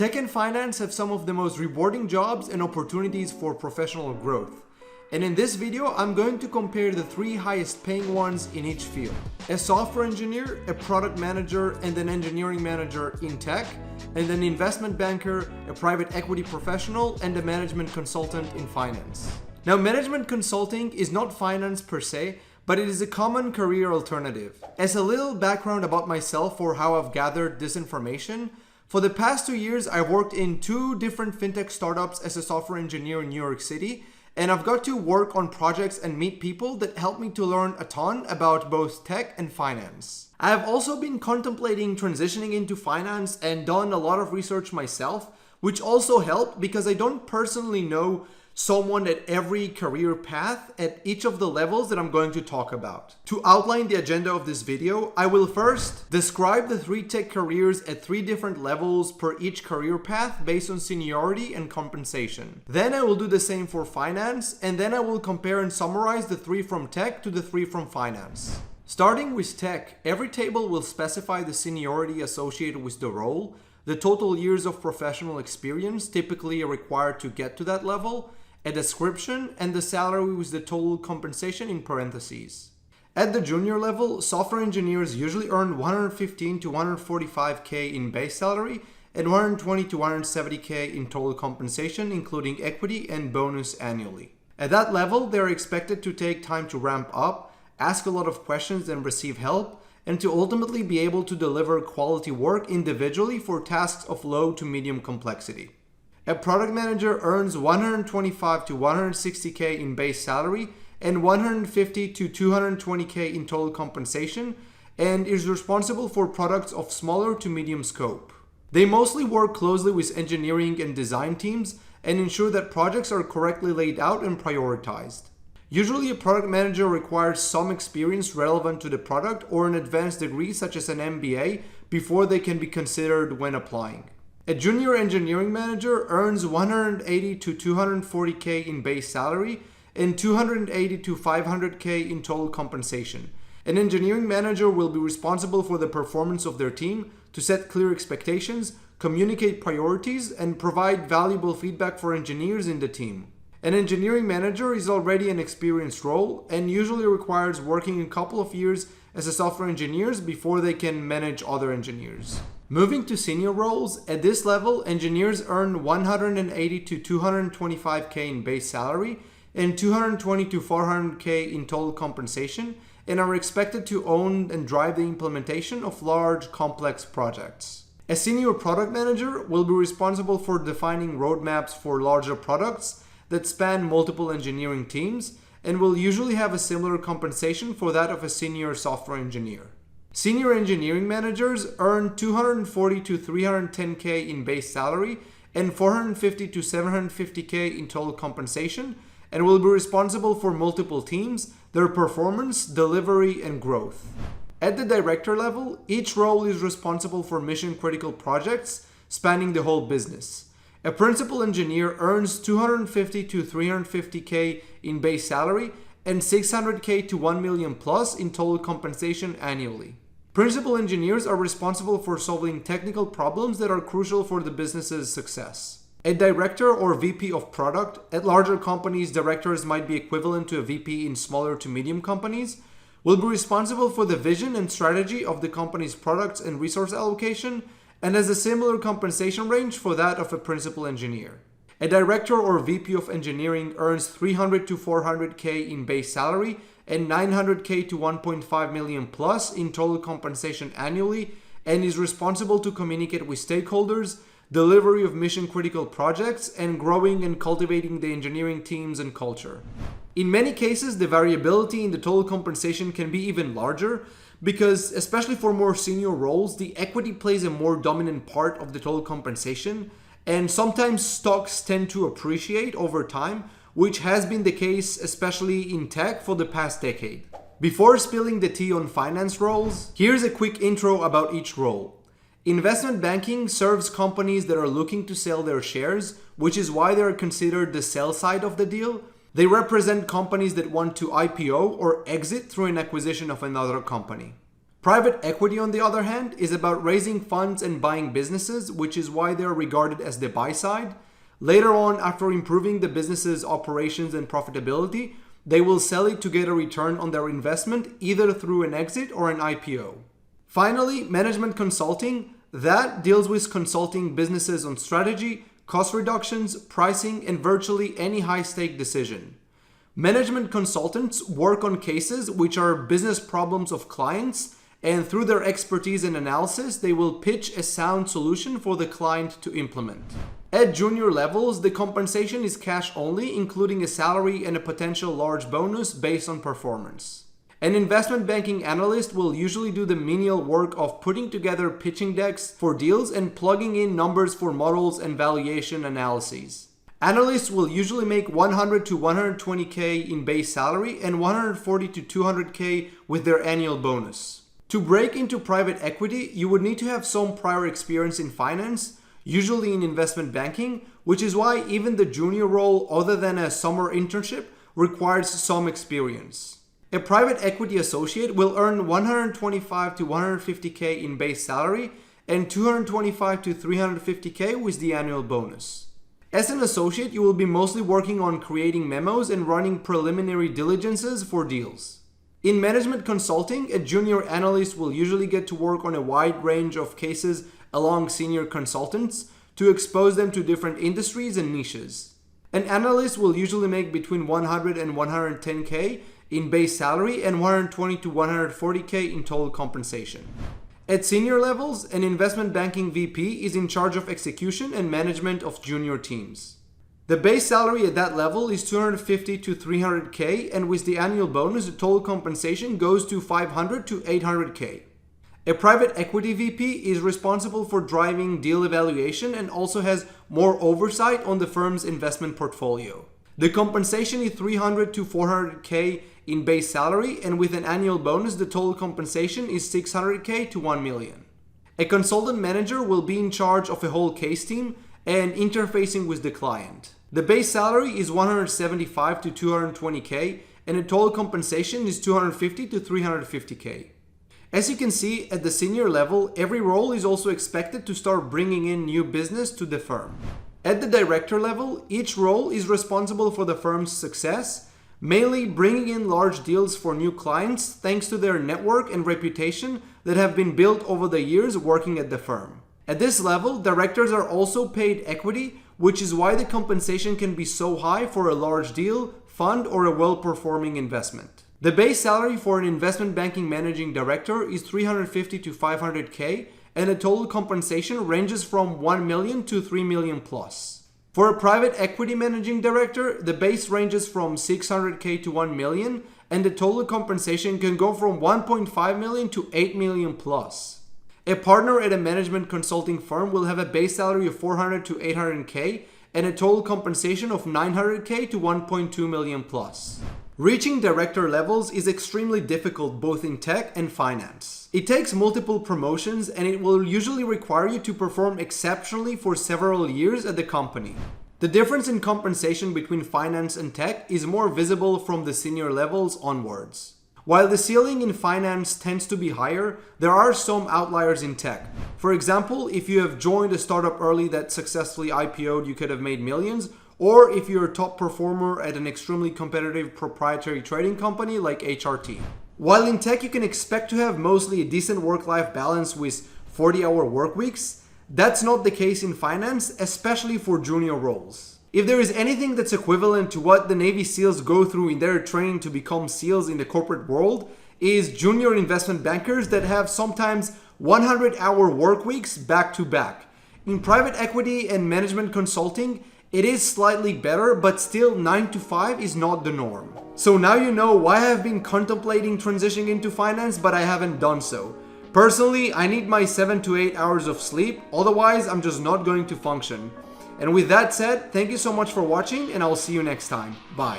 Tech and finance have some of the most rewarding jobs and opportunities for professional growth. And in this video, I'm going to compare the 3 highest paying ones in each field. A software engineer, a product manager, and an engineering manager in tech, and an investment banker, a private equity professional, and a management consultant in finance. Now, management consulting is not finance per se, but it is a common career alternative. As a little background about myself or how I've gathered this information, for the past 2 years, I've worked in 2 different fintech startups as a software engineer in New York City, and I've got to work on projects and meet people that help me to learn a ton about both tech and finance. I have also been contemplating transitioning into finance and done a lot of research myself, which also helped because I don't personally know someone at every career path at each of the levels that I'm going to talk about. To outline the agenda of this video, I will first describe the 3 tech careers at 3 different levels per each career path based on seniority and compensation. Then I will do the same for finance, and then I will compare and summarize the 3 from tech to the 3 from finance. Starting with tech, every table will specify the seniority associated with the role, the total years of professional experience typically required to get to that level, a description, and the salary with the total compensation in parentheses. At the junior level, software engineers usually earn 115 to 145k in base salary and 120 to 170k in total compensation, including equity and bonus annually. At that level, they are expected to take time to ramp up, ask a lot of questions and receive help, and to ultimately be able to deliver quality work individually for tasks of low to medium complexity. A product manager earns 125 to 160k in base salary and 150 to 220k in total compensation, and is responsible for products of smaller to medium scope. They mostly work closely with engineering and design teams and ensure that projects are correctly laid out and prioritized. Usually, a product manager requires some experience relevant to the product or an advanced degree such as an MBA before they can be considered when applying. A junior engineering manager earns 180 to 240k in base salary and 280 to 500k in total compensation. An engineering manager will be responsible for the performance of their team, to set clear expectations, communicate priorities, and provide valuable feedback for engineers in the team. An engineering manager is already an experienced role and usually requires working a couple of years as a software engineers before they can manage other engineers. Moving to senior roles, at this level, engineers earn 180 to 225k in base salary and 220 to 400k in total compensation, and are expected to own and drive the implementation of large, complex projects. A senior product manager will be responsible for defining roadmaps for larger products that span multiple engineering teams and will usually have a similar compensation for that of a senior software engineer. Senior engineering managers earn 240 to 310k in base salary and 450 to 750k in total compensation, and will be responsible for multiple teams, their performance, delivery, and growth. At the director level, each role is responsible for mission-critical projects spanning the whole business. A principal engineer earns 250 to 350k in base salary and 600k to 1 million plus in total compensation annually. Principal engineers are responsible for solving technical problems that are crucial for the business's success. A director or VP of product, at larger companies, directors might be equivalent to a VP in smaller to medium companies, will be responsible for the vision and strategy of the company's products and resource allocation, and has a similar compensation range for that of a principal engineer. A director or VP of engineering earns 300 to 400k in base salary and 900k to 1.5 million plus in total compensation annually, and is responsible to communicate with stakeholders, delivery of mission-critical projects, and growing and cultivating the engineering teams and culture. In many cases, the variability in the total compensation can be even larger because, especially for more senior roles, the equity plays a more dominant part of the total compensation, and sometimes stocks tend to appreciate over time, which has been the case especially in tech for the past decade. Before spilling the tea on finance roles, here's a quick intro about each role. Investment banking serves companies that are looking to sell their shares, which is why they are considered the sell side of the deal. They represent companies that want to IPO or exit through an acquisition of another company. Private equity, on the other hand, is about raising funds and buying businesses, which is why they are regarded as the buy side. Later on, after improving the business's operations and profitability, they will sell it to get a return on their investment, either through an exit or an IPO. Finally, management consulting, that deals with consulting businesses on strategy, cost reductions, pricing, and virtually any high-stake decision. Management consultants work on cases which are business problems of clients, and through their expertise and analysis, they will pitch a sound solution for the client to implement. At junior levels, the compensation is cash only, including a salary and a potential large bonus based on performance. An investment banking analyst will usually do the menial work of putting together pitching decks for deals and plugging in numbers for models and valuation analyses. Analysts will usually make 100 to 120K in base salary and 140 to 200K with their annual bonus. To break into private equity, you would need to have some prior experience in finance, usually in investment banking, which is why even the junior role, other than a summer internship, requires some experience. A private equity associate will earn 125 to 150K in base salary and 225 to 350K with the annual bonus. As an associate, you will be mostly working on creating memos and running preliminary diligences for deals. In management consulting, a junior analyst will usually get to work on a wide range of cases along senior consultants to expose them to different industries and niches. An analyst will usually make between 100 and 110K in base salary and 120 to 140K in total compensation. At senior levels, an investment banking VP is in charge of execution and management of junior teams. The base salary at that level is 250 to 300K, and with the annual bonus, the total compensation goes to 500 to 800K. A private equity VP is responsible for driving deal evaluation and also has more oversight on the firm's investment portfolio. The compensation is 300 to 400K in base salary, and with an annual bonus, the total compensation is 600K to 1 million. A consultant manager will be in charge of a whole case team and interfacing with the client. The base salary is 175 to 220K, and the total compensation is 250 to 350K. As you can see, at the senior level, every role is also expected to start bringing in new business to the firm. At the director level, each role is responsible for the firm's success, mainly bringing in large deals for new clients thanks to their network and reputation that have been built over the years working at the firm. At this level, directors are also paid equity, which is why the compensation can be so high for a large deal, fund, or a well-performing investment. The base salary for an investment banking managing director is 350 to 500K, and the total compensation ranges from 1 million to 3 million plus. For a private equity managing director, the base ranges from 600K to 1 million, and the total compensation can go from 1.5 million to 8 million plus. A partner at a management consulting firm will have a base salary of 400 to 800K and a total compensation of 900K to 1.2 million plus. Reaching director levels is extremely difficult both in tech and finance. It takes multiple promotions, and it will usually require you to perform exceptionally for several years at the company. The difference in compensation between finance and tech is more visible from the senior levels onwards. While the ceiling in finance tends to be higher, there are some outliers in tech. For example, if you have joined a startup early that successfully IPO'd, you could have made millions, or if you're a top performer at an extremely competitive proprietary trading company like HRT. While in tech you can expect to have mostly a decent work-life balance with 40-hour work weeks, that's not the case in finance, especially for junior roles. If there is anything that's equivalent to what the Navy SEALs go through in their training to become SEALs in the corporate world, is junior investment bankers that have sometimes 100-hour work weeks back to back. In private equity and management consulting, it is slightly better, but still 9 to 5 is not the norm. So now you know why I have been contemplating transitioning into finance, but I haven't done so. Personally, I need my 7 to 8 hours of sleep, otherwise I'm just not going to function. And with that said, thank you so much for watching, and I'll see you next time. Bye.